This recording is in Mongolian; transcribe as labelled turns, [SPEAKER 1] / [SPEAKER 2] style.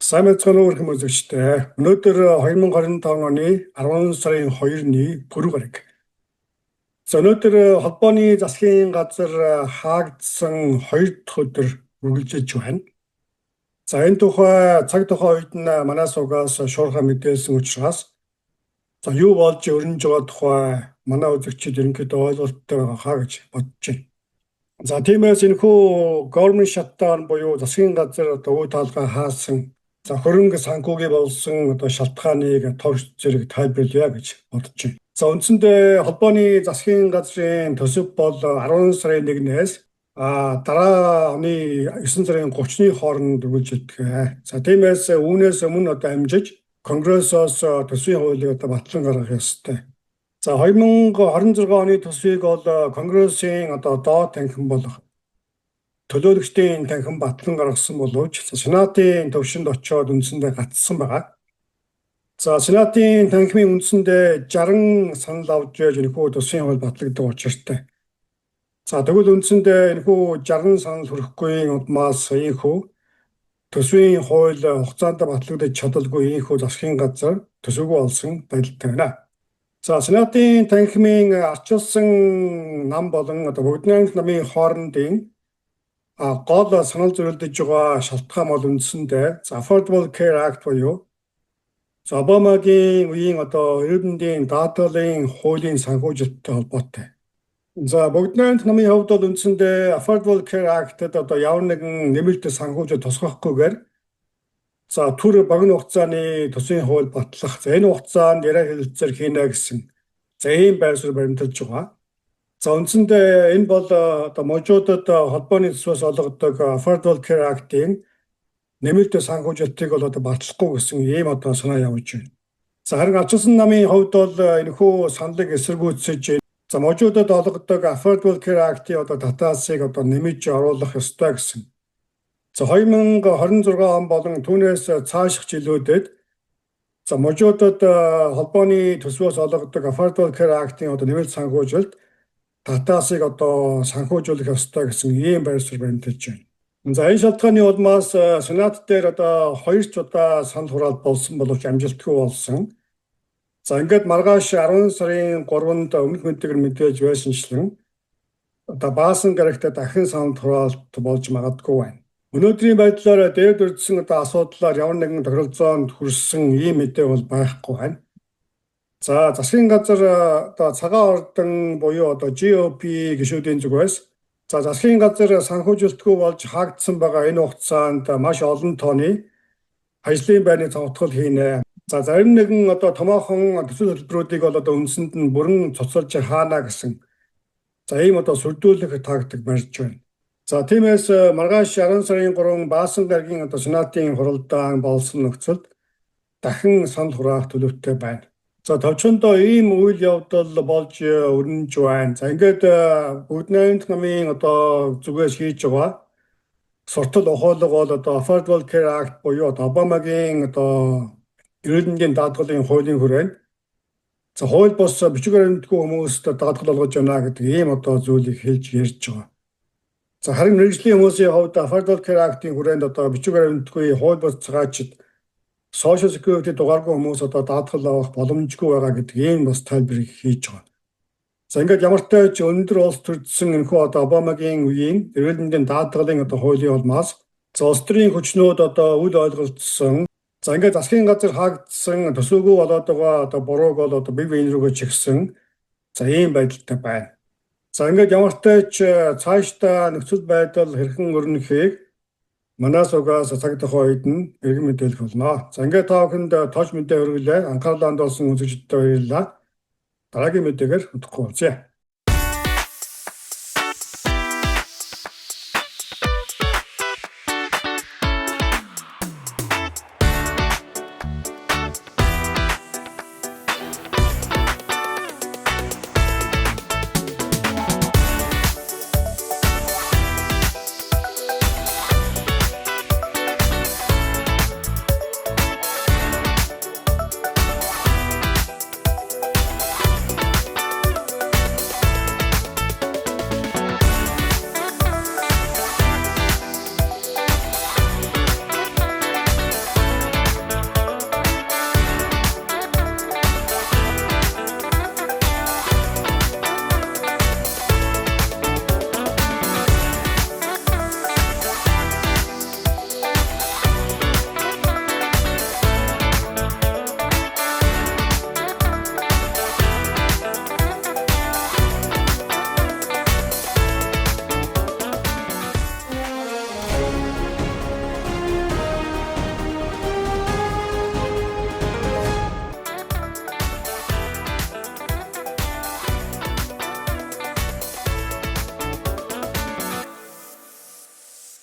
[SPEAKER 1] Сайн мэцхан өөрхөн үзэгчтэй. Өнөөдөр 2025 оны 10 сарын 2-ны пүрэв гараг. Өнөөдөр холбооны засгийн газар хаагдсан 2 дахь өдөр үргэлжилж байна. Энэ тухай цаг тухайн үед нь манай суугаас шуурхай мэдээлсэн учраас юу болж өрнөж байгаа тухай манай үзэгчид ерөнхийдөө ойлголттой байгаа хаа гэж бодож байна. Тиймээс энэхүү government shutdown буюу засгийн газар үе таалгаа хаасан хөрөнгө санхүүгийн болсон шалтгааныг товч зэрэг тайлбарлая гэж бодож байна. Үндсэндээ холбооны засгийн газрын төсөв бол 10 сарын 1-ээс дараа оны 9 сарын 30-ны хооронд үргэлжилдэг. Тиймээс үүнээс өмнө амжиж Конгрессоос төсвийн хуулийг батлан гаргах ёстой. 2026 оны төсвийг бол Конгрессийн доод танхим болох төлөөлөгчдийн танхим батлан гаргасан боловч Сенатын төвшөнд очиод үндсэндээ гацсан байгаа. Сенатын танхимын үндсэндээ 60 санал авч яж энэхүү төсвийн хууль батлагддаг учиртай. Тэгвэл үндсэндээ энэхүү 60 санал хүрэхгүй улмаас ийхүү төсвийн хууль хугацаанд батлагдаж чадалгүй ийхүү засгийн газар төсөвгүй олсон байдалтай байна. Сенатын танхимын арчилсан нам болон бүгд найрамдах намын хоорондын гол санал зөвлөдөж байгаа шалтгаан бол үндсэндээ Affordable Care Act буюу Обамагийн үеийн эрүүл мэндийн даатгалын хуулийн санхүүжилттэй холбоотой. Бүгд найрамдах намын хувьд бол үндсэндээ Affordable Care Act-д ямар нэгэн нэмэлт санхүүжилт тусгахгүйгээр түр богино хугацааны төсвийн хууль батлах энэ хугацаанд яриа хэлэлцээр хийнэ гэсэн ийм байр суурь баримталж байгаа. Үндсэндээ энэ бол можуудад холбооны төсвөөс олгодог Affordable Care Act-ийн нэмэлт санхүүжилтийг бол батлахгүй гэсэн ийм санаа явуулж байна. Харин арчилсан намын хувьд бол энэхүү саналыг эсэргүүцэж можуудад олгодог Affordable Care Act-ийн татаасыг нэмж оруулах ёстой гэсэн. 2026 он болон түүнээс цааших жилүүдэд можуудад холбооны төсвөөс олгодог Affordable Care Act-ийн нэмэлт санхүүжилт татаасыг санхүүжүүлэх ёстой гэсэн ийм байр суурь баримталж байна. Энэ шалтгааны улмаас Сенат дээр 2 удаа санал хураалт болсон боловч амжилтгүй болсон. Ингээд маргааш 10 сарын 3-нд өмнөх мэдээгээр мэдээж байсанчлан баасан гарагт дахин санал хураалт болж магадгүй байна. Өнөөдрийн байдлаар дээд үрдсэн асуудлаар ямар нэгэн тохиролцоонд хүрсэн ийм мэдээ бол байхгүй байна. Засгийн газар цагаан ордон буюу GOP гишүүдийн зүгээс засгийн газар санхүүжилтгүй болж хаагдсан байгаа энэ хугацаанд маш олон тооны ажлын байрны цогтгол хийнэ. Зарим нэгэн томоохон төсөл хөтөлбөрүүдийг бол үндсэнд нь бүрэн цуцалж хаана гэсэн ийм сүрдүүлэх тактик барьж байна. Тиймээс маргааш 10 сарын 3 баасан гарагийн Сенатын хуралдаан болсон нөхцөлд дахин санал хураах төлөвтэй байна. Товчондоо ийм үйл явдал болж өрнөж байна. Ингээд бүгд найрамдах намын зүгээс хийж байгаа суртал ухаалаг бол Affordable Care Act буюу Обамагийн эрүүл мэндийн даатгалын хуулийн хүрээнд хууль бус бичиг баримтгүй хүмүүст даатгал олгож байна гэдэг ийм зүйлийг хэлж ярьж байгаа. Харин мэргэжлийн хүмүүсийн хувьд Affordable Care Act-ийн хүрээнд бичиг баримтгүй хууль бус цагаачид Social Security дугааргүй хүмүүс даатгал авах боломжгүй байгаа гэдэг ийм бас тайлбарыг хийж байгаа. Ингээд ямар ч тач өндөр улс төрсөн энэхүү Обамагийн үеийн эрүүл мэндийн даатгалын хуулийн улмаас улс төрийн хүчнүүд үл ойлголцсон. Ингээд засгийн газар хаагдсан төсөвгүй болоод байгаа бурууг бол бие биеийн рүүгээ чигсэн ийм байдалтай байна. Ингээд ямар ч тач цаашдаа нөхцөл байдал хэрхэн өрнөхийг манай суугаас цаг тухайн үед нь иргэн мэдээлэх болно. Ингээд та бүхэнд тооч мэдээ хүргэлээ. Анхаарлаа хандуулсан үзэгчдэд баярлалаа. Дараагийн мэдээгээр хүдэхгүй болзъя.